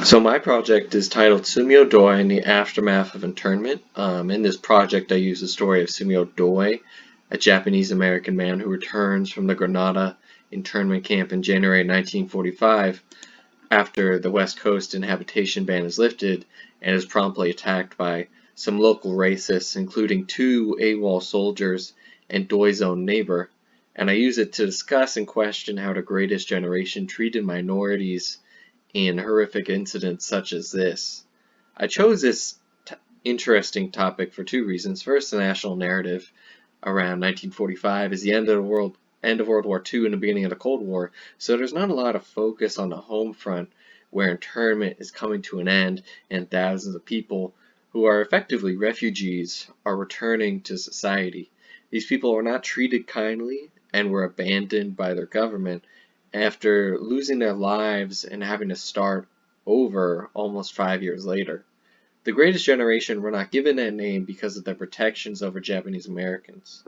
So my project is titled Sumio Doi in the Aftermath of Internment. In this project I use the story of Sumio Doi, a Japanese-American man who returns from the Grenada internment camp in January 1945 after the West Coast inhabitation ban is lifted and is promptly attacked by some local racists, including two AWOL soldiers and Doi's own neighbor. And I use it to discuss and question how the greatest generation treated minorities in horrific incidents such as this. I chose this interesting topic for two reasons. First, the national narrative around 1945 is the end of World War II and the beginning of the Cold War, so there's not a lot of focus on the home front where internment is coming to an end and thousands of people who are effectively refugees are returning to society. These people were not treated kindly and were abandoned by their government after losing their lives and having to start over almost 5 years later. The Greatest Generation were not given that name because of their protections over Japanese Americans.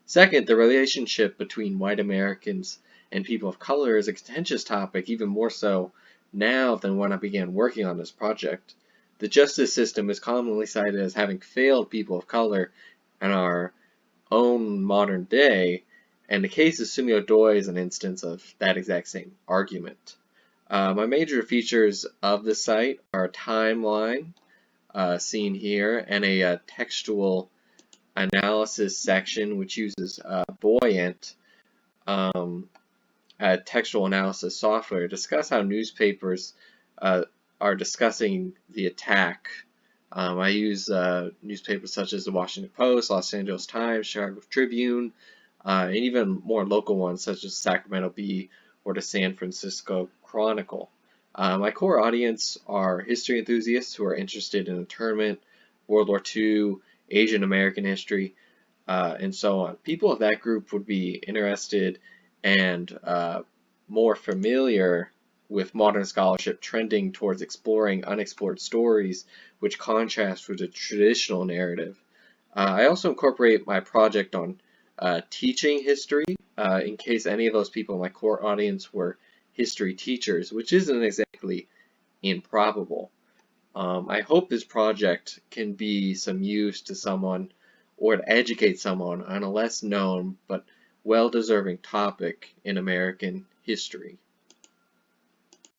Second, the relationship between white Americans and people of color is a contentious topic, even more so now than when I began working on this project. The justice system is commonly cited as having failed people of color in our own modern day, and the case of Sumio Doi is an instance of that exact same argument. My major features of the site are a timeline, seen here, and a textual analysis section which uses Buoyant, textual analysis software to discuss how newspapers are discussing the attack. I use newspapers such as the Washington Post, Los Angeles Times, Chicago Tribune, and even more local ones such as Sacramento Bee or the San Francisco Chronicle. My core audience are history enthusiasts who are interested in internment, World War II, Asian American history, and so on. People of that group would be interested and more familiar with modern scholarship trending towards exploring unexplored stories which contrast with the traditional narrative. I also incorporate my project on teaching history in case any of those people in my core audience were history teachers, which isn't exactly improbable. I hope this project can be some use to someone or to educate someone on a less known but well-deserving topic in American history.